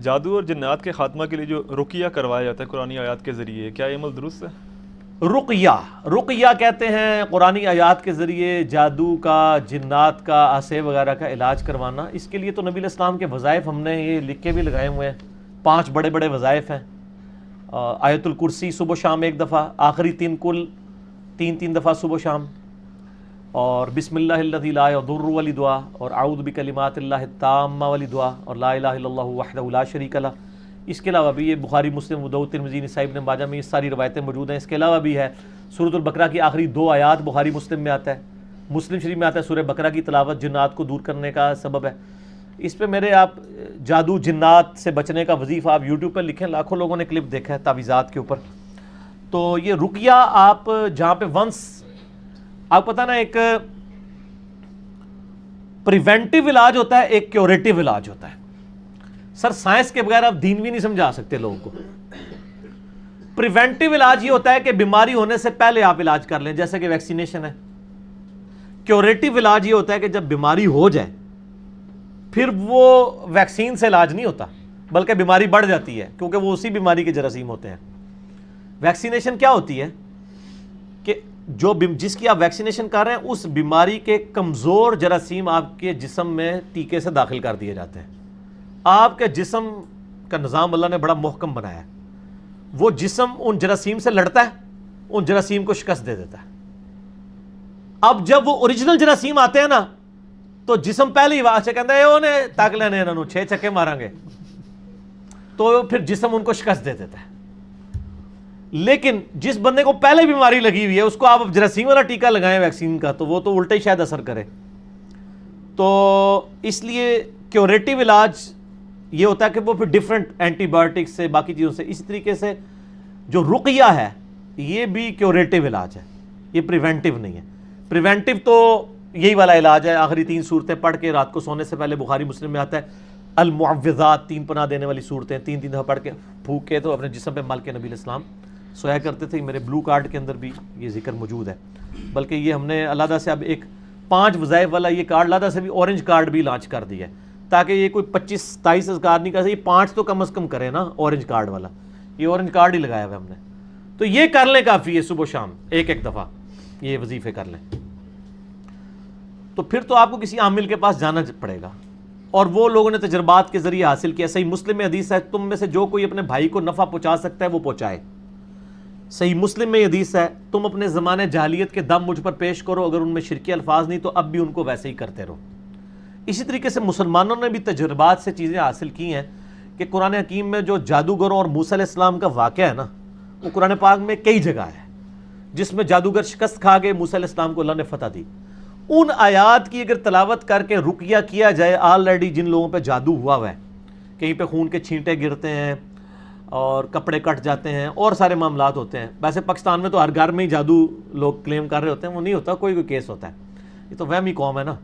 جادو اور جنات کے خاتمہ کے لیے جو رقیہ کروایا جاتا ہے قرآنی آیات کے ذریعے، کیا یہ عمل درست ہے؟ رقیہ کہتے ہیں قرآنی آیات کے ذریعے جادو کا، جنات کا، عصے وغیرہ کا علاج کروانا۔ اس کے لیے تو نبی علیہ السلام کے وظائف ہم نے یہ لکھ کے بھی لگائے ہوئے ہیں، 5 بڑے بڑے وظائف ہیں۔ آیت الکرسی صبح و شام 1 دفعہ، آخری 3 کل 3 دفعہ صبح و شام، اور بسم اللہ الذی لا یضر والی دعا، اور اعوذ بکلمات اللہ التامہ والی دعا، اور لا الہ الا اللہ وحدہ لا شریک لہ۔ اس کے علاوہ بھی یہ بخاری، مسلم، ابو داؤد، ترمذی، نسائی، ابن ماجہ میں یہ ساری روایتیں موجود ہیں۔ اس کے علاوہ بھی ہے سورۃ البقرہ کی آخری 2 آیات بخاری مسلم میں آتا ہے، مسلم شریف میں آتا ہے۔ سورہ بقرہ کی تلاوت جنات کو دور کرنے کا سبب ہے۔ اس پہ میرے آپ جادو جنات سے بچنے کا وظیفہ آپ یوٹیوب پہ لکھیں، لاکھوں لوگوں نے کلپ دیکھا ہے تعویذات کے اوپر۔ تو یہ رقیہ آپ جہاں پہ ونس آپ پتہ نا، ایک پریونٹیو علاج ہوتا ہے، ایک کیوریٹیو علاج ہوتا ہے۔ سر سائنس کے بغیر آپ دین بھی نہیں سمجھا سکتے لوگوں کو۔ پریونٹیو علاج یہ ہوتا ہے کہ بیماری ہونے سے پہلے آپ علاج کر لیں، جیسے کہ ویکسینیشن ہے۔ کیوریٹیو علاج یہ ہوتا ہے کہ جب بیماری ہو جائے پھر وہ ویکسین سے علاج نہیں ہوتا، بلکہ بیماری بڑھ جاتی ہے، کیونکہ وہ اسی بیماری کے جراثیم ہوتے ہیں۔ ویکسینیشن کیا ہوتی ہے کہ جس کی آپ ویکسینیشن کر رہے ہیں اس بیماری کے کمزور جراثیم آپ کے جسم میں ٹیکے سے داخل کر دیے جاتے ہیں۔ آپ کے جسم کا نظام اللہ نے بڑا محکم بنایا ہے، وہ جسم ان جراثیم سے لڑتا ہے، ان جراثیم کو شکست دے دیتا ہے۔ اب جب وہ اوریجنل جراثیم آتے ہیں نا تو جسم پہلے ہی آواز سے کہتا ہے انہیں تاک لینے انہوں 6 چھکے ماریں گے، تو پھر جسم ان کو شکست دے دیتا ہے۔ لیکن جس بندے کو پہلے بیماری لگی ہوئی ہے اس کو آپ جراثیم والا ٹیکہ لگائیں ویکسین کا، تو وہ تو الٹا ہی شاید اثر کرے۔ تو اس لیے کیوریٹیو علاج یہ ہوتا ہے کہ وہ پھر ڈیفرنٹ اینٹی بایوٹک سے، باقی چیزوں سے، اسی طریقے سے جو رقیہ ہے یہ بھی کیوریٹیو علاج ہے، یہ پریونٹیو نہیں ہے۔ پریونٹیو تو یہی والا علاج ہے، آخری 3 سورتیں پڑھ کے رات کو سونے سے پہلے، بخاری مسلم میں آتا ہے المعوذات، 3 پناہ دینے والی صورتیں 3 دفعہ پڑھ کے پھونک کے تو اپنے جسم پہ مل کے نبی علیہ السلام سویا کرتے تھے۔ میرے بلو کارڈ کے اندر بھی یہ ذکر موجود ہے، بلکہ یہ ہم نے علیحدہ سے اب ایک 5 وظائف والا یہ کارڈ علیحدہ سے بھی اورنج کارڈ بھی لانچ کر دیا ہے، تاکہ یہ کوئی 25-27 اذکار نہیں کر سکے، یہ 5 تو کم از کم کرے نا اورنج کارڈ والا۔ یہ اورنج کارڈ ہی لگایا ہوا ہم نے، تو یہ کر لیں کافی ہے، صبح شام 1 دفعہ یہ وظیفے کر لیں، تو پھر تو آپ کو کسی عامل کے پاس جانا پڑے گا، اور وہ لوگوں نے تجربات کے ذریعے حاصل کیا۔ صحیح مسلم میں حدیث ہے، تم میں سے جو کوئی اپنے بھائی کو نفع پہنچا سکتا ہے وہ پہنچائے۔ صحیح مسلم میں حدیث ہے، تم اپنے زمانے جاہلیت کے دم مجھ پر پیش کرو، اگر ان میں شرکی الفاظ نہیں تو اب بھی ان کو ویسے ہی کرتے رہو۔ اسی طریقے سے مسلمانوں نے بھی تجربات سے چیزیں حاصل کی ہیں کہ قرآن حکیم میں جو جادوگروں اور موسیٰ علیہ السلام کا واقعہ ہے نا، وہ قرآن پاک میں کئی جگہ ہے جس میں جادوگر شکست کھا گئے، موسیٰ علیہ السلام کو اللہ نے فتح دی۔ ان آیات کی اگر تلاوت کر کے رقیہ کیا جائے، آلریڈی جن لوگوں پہ جادو ہوا ہے، کہیں پہ خون کے چھینٹے گرتے ہیں اور کپڑے کٹ جاتے ہیں اور سارے معاملات ہوتے ہیں۔ ویسے پاکستان میں تو ہر گھر میں ہی جادو لوگ کلیم کر رہے ہوتے ہیں، وہ نہیں ہوتا، کوئی کیس ہوتا ہے، یہ تو وہمی قوم ہے نا،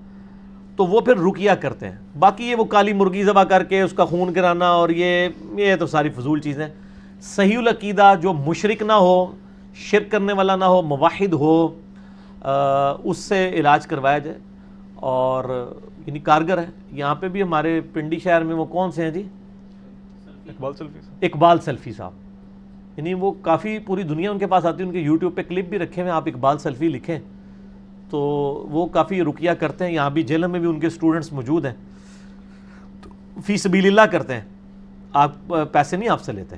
تو وہ پھر رقیہ کرتے ہیں۔ باقی یہ وہ کالی مرغی ذبح کر کے اس کا خون گرانا اور یہ تو ساری فضول چیزیں۔ صحیح العقیدہ جو مشرک نہ ہو، شرک کرنے والا نہ ہو، موحد ہو، اس سے علاج کروایا جائے، اور یعنی کارگر ہے۔ یہاں پہ بھی ہمارے پنڈی شہر میں وہ کون سے ہیں جی، اقبال سلفی صاحب، یعنی وہ کافی پوری دنیا ان کے پاس آتی ہے، ان کے یوٹیوب پہ کلپ بھی رکھے ہوئے ہیں، آپ اقبال سلفی لکھیں تو وہ کافی رقیہ کرتے ہیں۔ یہاں بھی جیلم میں بھی ان کے اسٹوڈنٹس موجود ہیں، تو فی سبیل اللہ کرتے ہیں، آپ پیسے نہیں آپ سے لیتے،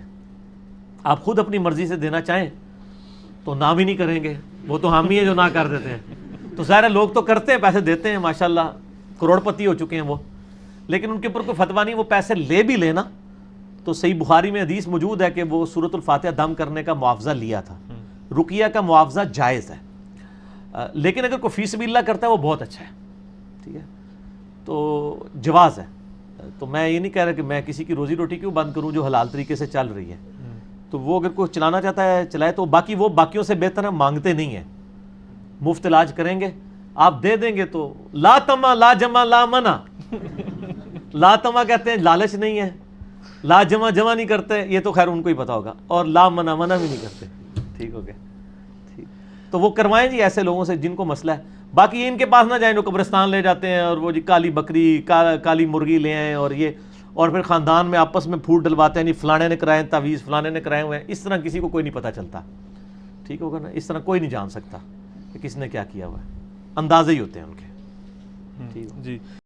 آپ خود اپنی مرضی سے دینا چاہیں تو نہ بھی نہیں کریں گے، وہ تو ہم ہی ہیں جو نہ کر دیتے ہیں۔ تو ظاہر ہے لوگ تو کرتے ہیں، پیسے دیتے ہیں، ماشاءاللہ کروڑ پتی ہو چکے ہیں وہ، لیکن ان کے اوپر کوئی فتویٰ نہیں، وہ پیسے لے بھی لینا تو صحیح بخاری میں حدیث موجود ہے کہ وہ سورۃ الفاتحہ دم کرنے کا معاوضہ لیا تھا۔ رقیہ کا معاوضہ جائز ہے، لیکن اگر کوئی فی سبیل اللہ کرتا ہے وہ بہت اچھا ہے، ٹھیک ہے، تو جواز ہے۔ تو میں یہ نہیں کہہ رہا کہ میں کسی کی روزی روٹی کیوں بند کروں جو حلال طریقے سے چل رہی ہے، تو وہ اگر کوئی چلانا چاہتا ہے چلائے، تو باقی وہ باقیوں سے بہتر ہے، مانگتے نہیں ہیں، مفت علاج کریں گے، آپ دے دیں گے تو لا تما لا جمع لا منع، لا تما کہتے ہیں لالچ نہیں ہے، لا جمع جمع نہیں کرتے، یہ تو خیر ان کو ہی پتا ہوگا، اور لا منع منع بھی نہیں کرتے، ٹھیک ہو گیا، ٹھیک، تو وہ کروائیں جی ایسے لوگوں سے جن کو مسئلہ ہے۔ باقی ان کے پاس نہ جائیں جو قبرستان لے جاتے ہیں اور وہ جی کالی بکری کالی مرغی لے آئیں اور یہ، اور پھر خاندان میں آپس میں پھوٹ ڈلواتے ہیں نہیں فلانے نے کرائے ہیں تعویذ، فلانے نے کرائے ہوئے ہیں. اس طرح کسی کو کوئی نہیں پتہ چلتا. ٹھیک ہوگا نا؟ اس طرح کوئی نہیں جان سکتا کہ کس نے کیا کیا ہوا ہے. اندازے ہی ہوتے ہیں ان کے. ٹھیک جی